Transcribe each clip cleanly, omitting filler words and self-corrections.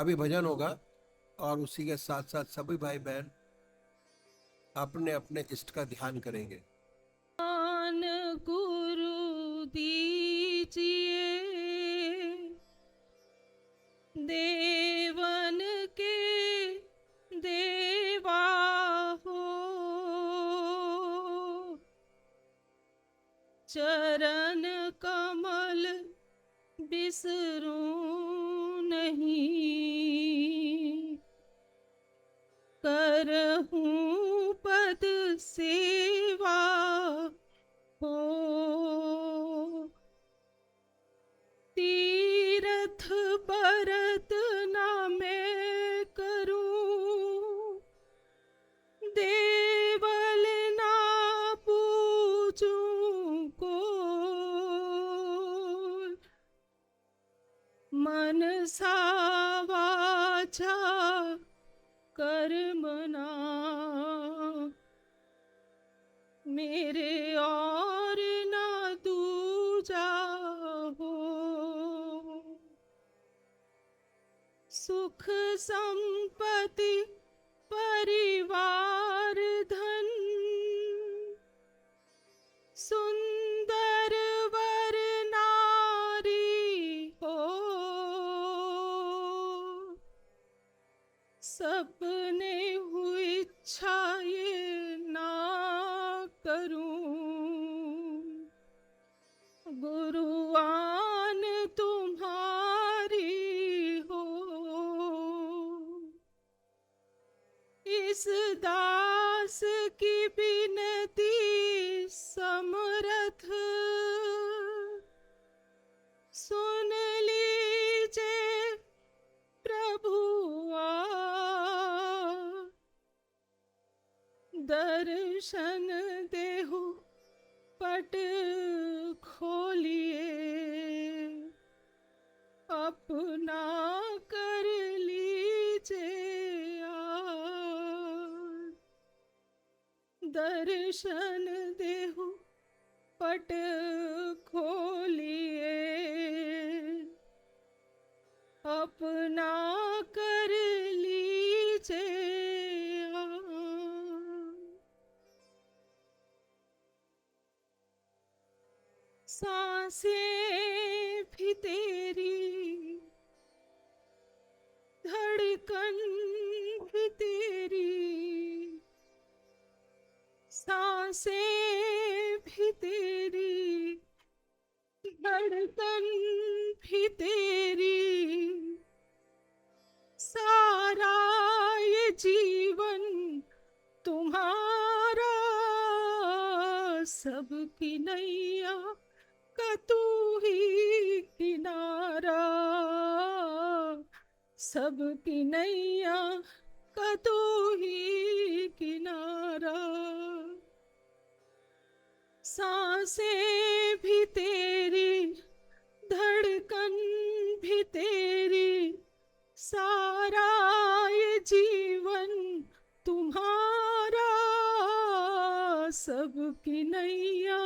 अभी भजन होगा और उसी के साथ साथ सभी भाई बहन अपने अपने इष्ट का ध्यान करेंगे। ज्ञान गुरु दीजिए, देवन के देवा हो। चरण कमल बिसरूं नहीं, करहूं पद सेवा हो। तीरथ बरत ना मैं करूं, देवल ना पूजूं को। मनसा वाचा कर्मणा मेरे और ना दूजा हो। सुख संपत्ति परिवार धन, सुंदर वर नारी हो। सपने हुई इच्छा ये ना करूं, गुरुआन तुम्हारी हो। इस दास की विनती समरथ सुन लीजिए प्रभुआ। दर्शन देहु पट खोलिए, अपना कर लीजिए आज। दर्शन देहु पट खोलिए, अपना कर लीजिए आज। सांसें भी तेरी, धड़कन भी तेरी, सांसें भी तेरी, धड़कन भी तेरी। सारा ये जीवन तुम्हारा, सबकी नैया का तू ही किनारा। सबकी नैया का तू ही किनारा। सांसें भी तेरी, धड़कन भी तेरी। सारा ये जीवन तुम्हारा, सबकी नैया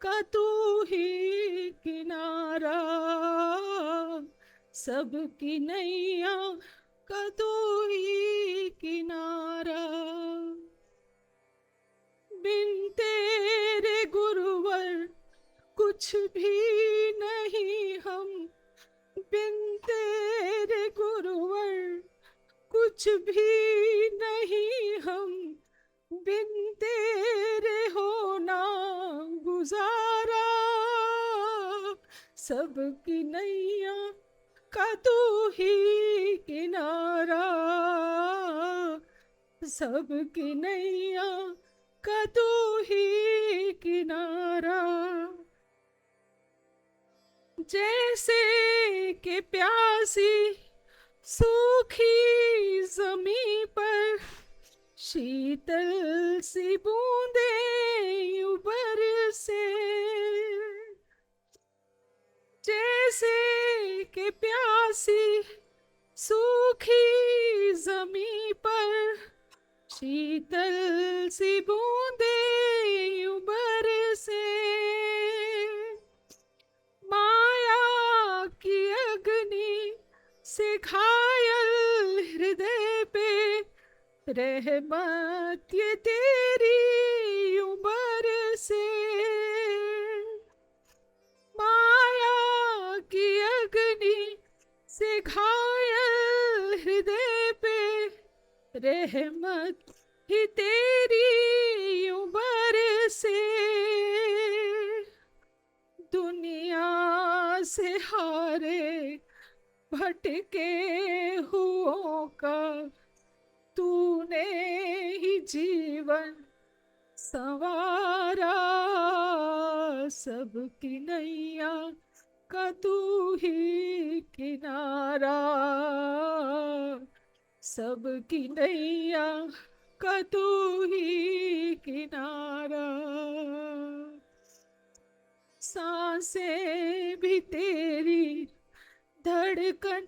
का तू ही किनारा। सबकी नैया का तू ही किनारा। बिन तेरे गुरुवर कुछ भी नहीं हम, बिन तेरे गुरुवर कुछ भी नहीं हम। बिन तेरे होना गुजारा, सबकी नैया का तू ही किनारा। सबकी नैया का तू ही किनारा। जैसे के प्यासी सूखी जमी पर, शीतल सी बूंदे उबर से। जैसे के प्यासी सूखी जमी पर, शीतल सी बूंदे उबर से। माया की अग्नि से घायल रहमत ये तेरी उम्र से, माया की अग्नि से घायल हृदय पे, रहमत ही तेरी उम्र से, दुनिया से हारे भटके हुओं का तूने ही जीवन संवारा, सबकी नैया का तू ही किनारा, सबकी नैया का तू ही किनारा। सांसें भी तेरी, धड़कन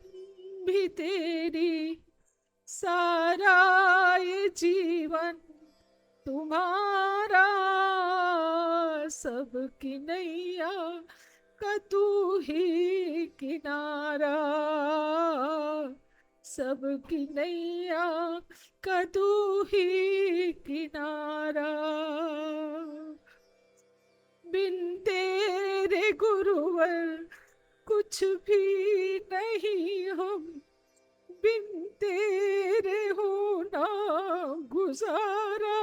भी तेरी, सारा ये जीवन तुम्हारा, सबकी नैया का तू ही किनारा, सबकी नैया का तू ही किनारा। बिन तेरे गुरुवर कुछ भी नहीं हम, बिन तेरे होना गुजारा,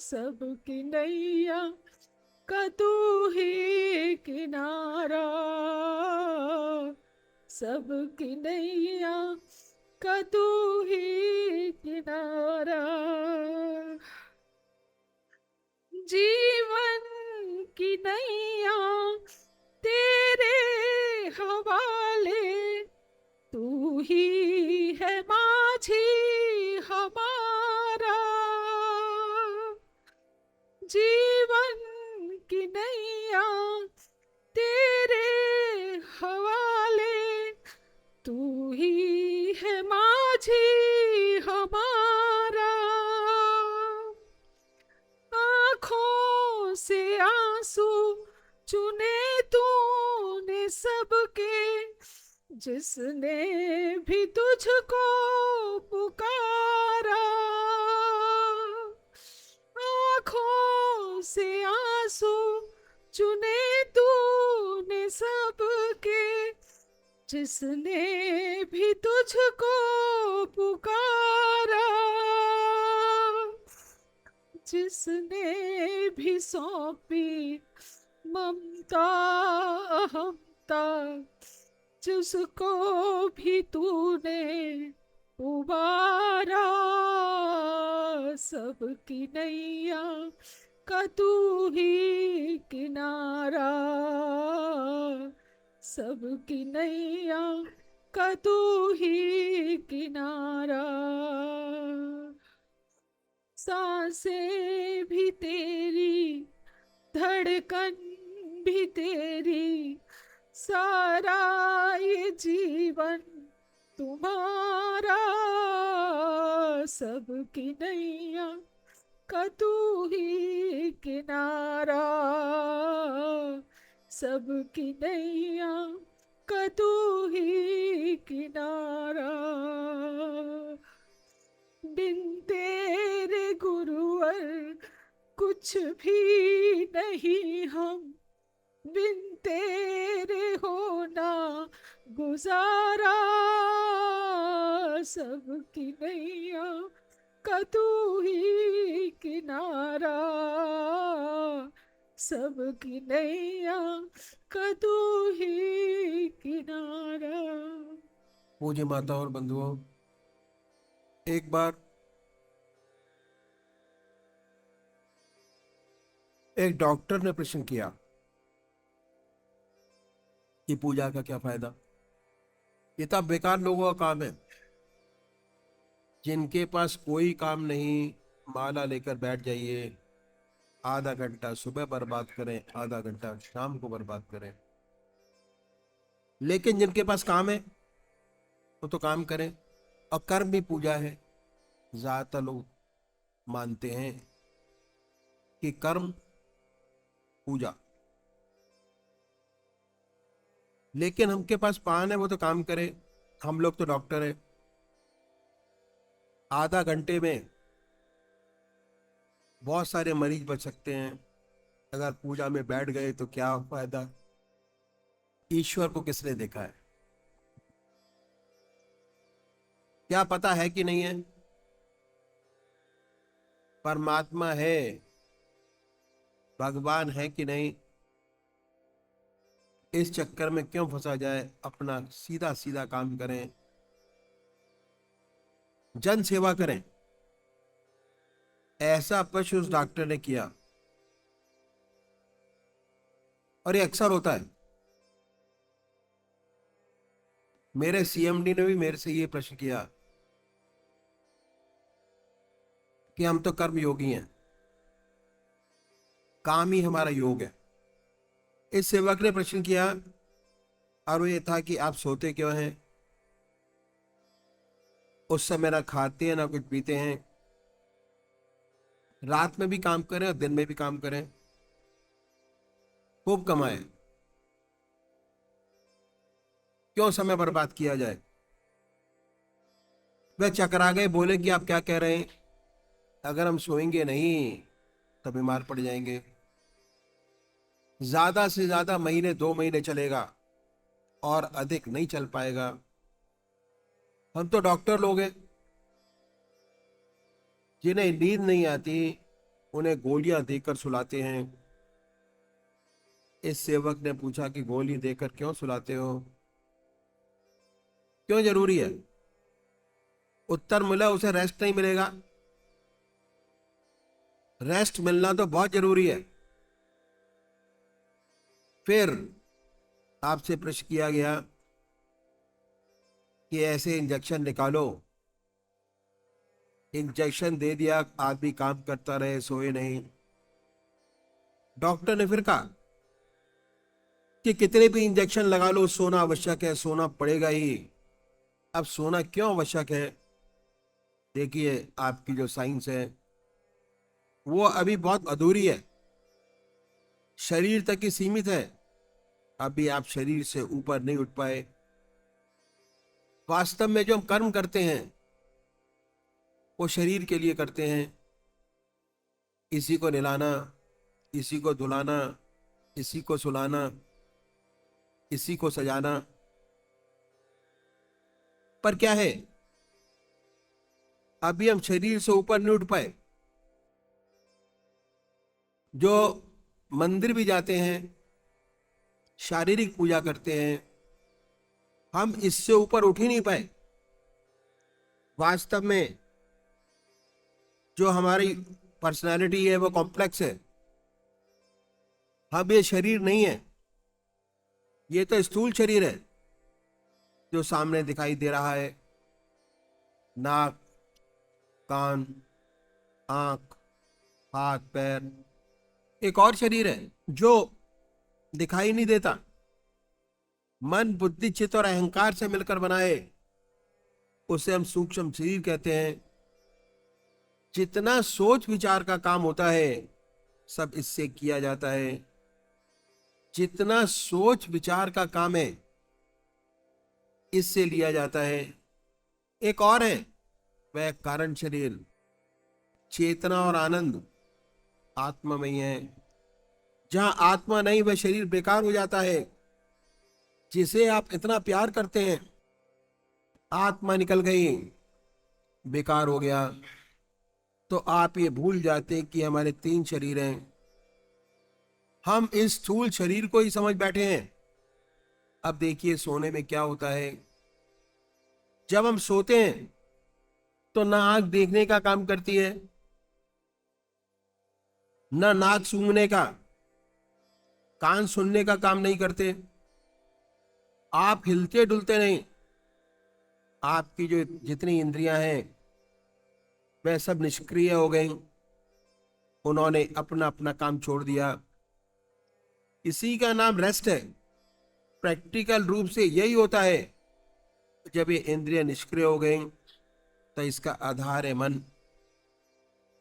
सबकी नैया का तू ही किनारा, सबकी नैया का तू ही किनारा। जीवन की नैया तेरे हवाले, तू ही है माझी हमारा, जीवन की नैया तेरे हवाले, तू ही है माझी हमारा। आँखों से आंसू चुने तूने सबके, जिसने भी तुझको पुकारा, आँखों से आंसू चुने तूने सबके, जिसने भी तुझको पुकारा, जिसने भी सौंपी ममता अहमता, जिसको भी तूने उबारा, सबकी नैया का तू ही किनारा, सबकी नैया का तू ही किनारा। सांसें भी तेरी, धड़कन भी तेरी, सारा ये जीवन तुम्हारा, सबकी नैया का तू ही किनारा, सबकी नैया का तू ही किनारा। बिन तेरे गुरुवर कुछ भी नहीं हम, बिन तेरे होना गुजारा, सबकी नैया का तू ही किनारा, सबकी नैया का तू ही किनारा। पूज्य माता और बंधुओं, एक बार एक डॉक्टर ने प्रश्न किया कि पूजा का क्या फायदा। ये तो बेकार लोगों का काम है, जिनके पास कोई काम नहीं, माला लेकर बैठ जाइए, आधा घंटा सुबह बर्बाद करें, आधा घंटा शाम को बर्बाद करें। लेकिन जिनके पास काम है वो तो काम करें, और कर्म भी पूजा है। ज्यादातर लोग मानते हैं कि कर्म पूजा, लेकिन हमके पास पान है वो तो काम करे। हम लोग तो डॉक्टर है, आधा घंटे में बहुत सारे मरीज बच सकते हैं। अगर पूजा में बैठ गए तो क्या फायदा। ईश्वर को किसने देखा है? क्या पता है कि नहीं है? परमात्मा है, भगवान है कि नहीं, इस चक्कर में क्यों फंसा जाए। अपना सीधा सीधा काम करें, जन सेवा करें। ऐसा प्रश्न उस डॉक्टर ने किया, और ये अक्सर होता है। मेरे सीएमडी ने भी मेरे से ये प्रश्न किया कि हम तो कर्म योगी हैं, काम ही हमारा योग है। इस सेवक ने प्रश्न किया, और वो ये था कि आप सोते क्यों हैं? उस समय ना खाते हैं ना कुछ पीते हैं, रात में भी काम करें और दिन में भी काम करें, खूब कमाएं, क्यों समय बर्बाद किया जाए। वह चकरा गए, बोले कि आप क्या कह रहे हैं? अगर हम सोएंगे नहीं तो बीमार पड़ जाएंगे। ज्यादा से ज्यादा महीने 2 महीने चलेगा, और अधिक नहीं चल पाएगा। हम तो डॉक्टर लोग हैं, जिन्हें नींद नहीं आती उन्हें गोलियां देकर सुलाते हैं। इस सेवक ने पूछा कि गोली देकर क्यों सुलाते हो, क्यों जरूरी है? उत्तर मिला, उसे रेस्ट नहीं मिलेगा। रेस्ट मिलना तो बहुत जरूरी है। फिर आपसे प्रश्न किया गया कि ऐसे इंजेक्शन निकालो। इंजेक्शन दे दिया, आदमी काम करता रहे, सोए नहीं। डॉक्टर ने फिर कहा कि कितने भी इंजेक्शन लगा लो, सोना आवश्यक है, सोना पड़ेगा ही। अब सोना क्यों आवश्यक है? देखिए, आपकी जो साइंस है वो अभी बहुत अधूरी है, शरीर तक ही सीमित है। अभी आप शरीर से ऊपर नहीं उठ पाए। वास्तव में जो हम कर्म करते हैं वो शरीर के लिए करते हैं। इसी को नहलाना, इसी को धुलाना, इसी को सुलाना, इसी को सजाना। पर क्या है, अभी हम शरीर से ऊपर नहीं उठ पाए। जो मंदिर भी जाते हैं, शारीरिक पूजा करते हैं, हम इससे ऊपर उठ ही नहीं पाए। वास्तव में जो हमारी पर्सनालिटी है वो कॉम्प्लेक्स है। हम ये शरीर नहीं है, ये तो स्थूल शरीर है जो सामने दिखाई दे रहा है। नाक, कान, आंख, हाथ, पैर। एक और शरीर है जो दिखाई नहीं देता, मन, बुद्धि, चित्त और अहंकार से मिलकर बनाए, उसे हम सूक्ष्म शरीर कहते हैं। जितना सोच विचार का काम होता है सब इससे किया जाता है। जितना सोच विचार का काम है इससे लिया जाता है। एक और है, वह कारण शरीर। चेतना और आनंद आत्मा में ही है। जहां आत्मा नहीं वह शरीर बेकार हो जाता है। जिसे आप इतना प्यार करते हैं, आत्मा निकल गई, बेकार हो गया, तो आप ये भूल जाते हैं कि हमारे 3 शरीर हैं। हम इस स्थूल शरीर को ही समझ बैठे हैं। अब देखिए, सोने में क्या होता है। जब हम सोते हैं तो ना आंख देखने का काम करती है, ना नाक सूंघने का, कान सुनने का काम नहीं करते। आप हिलते डुलते नहीं। आपकी जो जितनी इंद्रियां हैं वह सब निष्क्रिय हो गई, उन्होंने अपना अपना काम छोड़ दिया। इसी का नाम रेस्ट है। प्रैक्टिकल रूप से यही होता है। जब ये इंद्रियां निष्क्रिय हो गई तो इसका आधार है मन।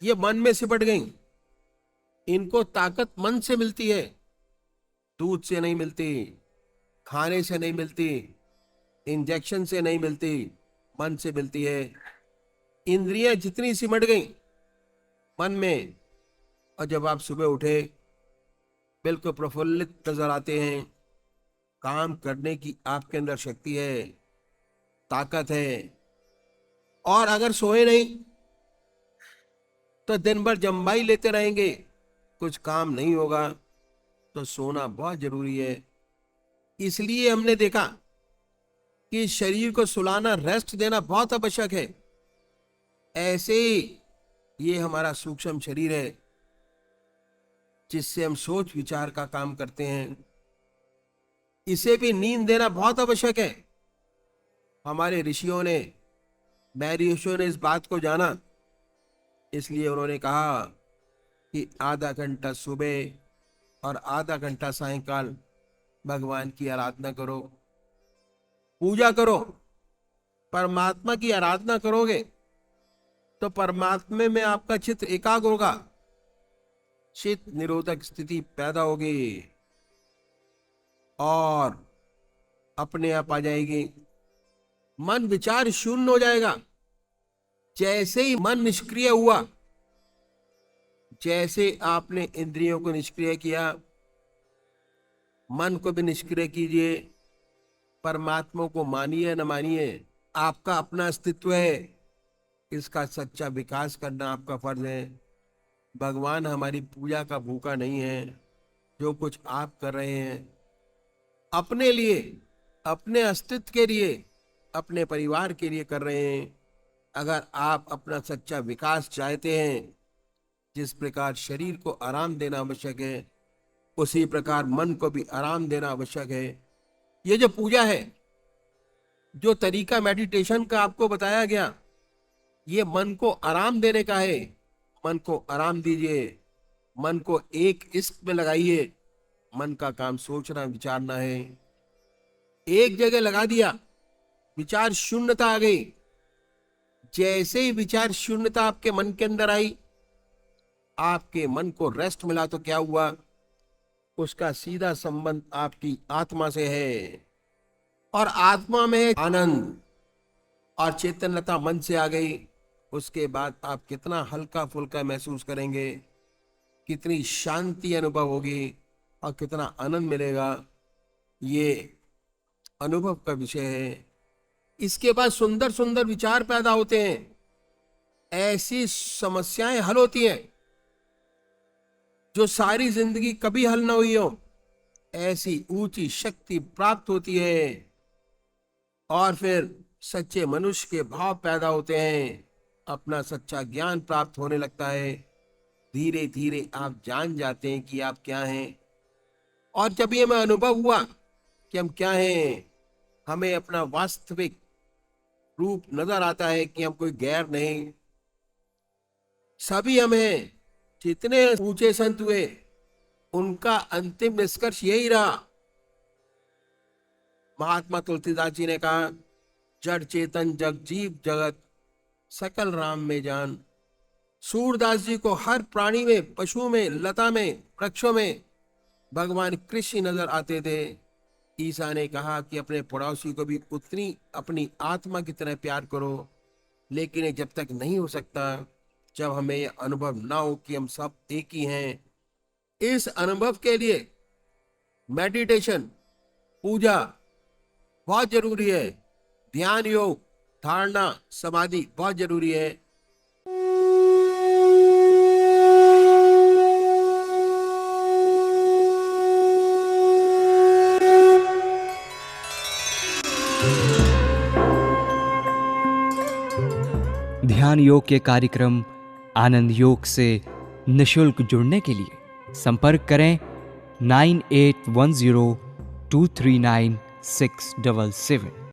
ये मन में सिमट गई। इनको ताकत मन से मिलती है, दूध से नहीं मिलती, खाने से नहीं मिलती, इंजेक्शन से नहीं मिलती, मन से मिलती है। इंद्रियां जितनी सिमट गई मन में, और जब आप सुबह उठे बिल्कुल प्रफुल्लित नजर आते हैं, काम करने की आपके अंदर शक्ति है, ताकत है। और अगर सोए नहीं तो दिन भर जम्बाई लेते रहेंगे, कुछ काम नहीं होगा। तो सोना बहुत जरूरी है। इसलिए हमने देखा कि शरीर को सुलाना, रेस्ट देना बहुत आवश्यक है। ऐसे ही ये हमारा सूक्ष्म शरीर है जिससे हम सोच विचार का काम करते हैं, इसे भी नींद देना बहुत आवश्यक है। हमारे ऋषियों ने, महर्षियों ने इस बात को जाना, इसलिए उन्होंने कहा कि आधा घंटा सुबह और आधा घंटा सायंकाल भगवान की आराधना करो, पूजा करो। परमात्मा की आराधना करोगे तो परमात्मा में आपका चित्त एकाग्र होगा, चित्त निरोधक स्थिति पैदा होगी और अपने आप आ जाएगी। मन विचार शून्य हो जाएगा। जैसे ही मन निष्क्रिय हुआ, जैसे आपने इंद्रियों को निष्क्रिय किया, मन को भी निष्क्रिय कीजिए। परमात्मा को मानिए न मानिए, आपका अपना अस्तित्व है, इसका सच्चा विकास करना आपका फर्ज है। भगवान हमारी पूजा का भूखा नहीं है। जो कुछ आप कर रहे हैं अपने लिए, अपने अस्तित्व के लिए, अपने परिवार के लिए कर रहे हैं। अगर आप अपना सच्चा विकास चाहते हैं, जिस प्रकार शरीर को आराम देना आवश्यक है, उसी प्रकार मन को भी आराम देना आवश्यक है। ये जो पूजा है, जो तरीका मेडिटेशन का आपको बताया गया, ये मन को आराम देने का है। मन को आराम दीजिए, मन को एक इश्क में लगाइए। मन का काम सोचना विचारना है। एक जगह लगा दिया, विचार शून्यता आ गई। जैसे ही विचार शून्यता आपके मन के अंदर आई, आपके मन को रेस्ट मिला, तो क्या हुआ? उसका सीधा संबंध आपकी आत्मा से है, और आत्मा में आनंद और चैतन्यता मन से आ गई। उसके बाद आप कितना हल्का फुल्का महसूस करेंगे, कितनी शांति अनुभव होगी और कितना आनंद मिलेगा। ये अनुभव का विषय है। इसके बाद सुंदर सुंदर विचार पैदा होते हैं, ऐसी समस्याएं हल होती हैं जो सारी जिंदगी कभी हल ना हुई हो। ऐसी ऊंची शक्ति प्राप्त होती है और फिर सच्चे मनुष्य के भाव पैदा होते हैं। अपना सच्चा ज्ञान प्राप्त होने लगता है। धीरे धीरे आप जान जाते हैं कि आप क्या हैं। और जब ये मैं अनुभव हुआ कि हम क्या हैं, हमें अपना वास्तविक रूप नजर आता है कि हम कोई गैर नहीं, सभी हम हैं। जितने ऊंचे संत हुए, उनका अंतिम निष्कर्ष यही रहा। महात्मा तुलसीदास जी ने कहा, जड़ चेतन जग जीव जगत सकल राम में जान। सूरदास जी को हर प्राणी में, पशु में, लता में, वृक्षों में भगवान कृष्ण नजर आते थे। ईसा ने कहा कि अपने पड़ोसी को भी उतनी अपनी आत्मा की तरह प्यार करो। लेकिन ये जब तक नहीं हो सकता जब हमें यह अनुभव ना हो कि हम सब एक ही हैं। इस अनुभव के लिए मेडिटेशन, पूजा बहुत जरूरी है। ध्यान योग, धारणा, समाधि बहुत जरूरी है। ध्यान योग के कार्यक्रम आनंद योग से निशुल्क जुड़ने के लिए संपर्क करें 9810239677।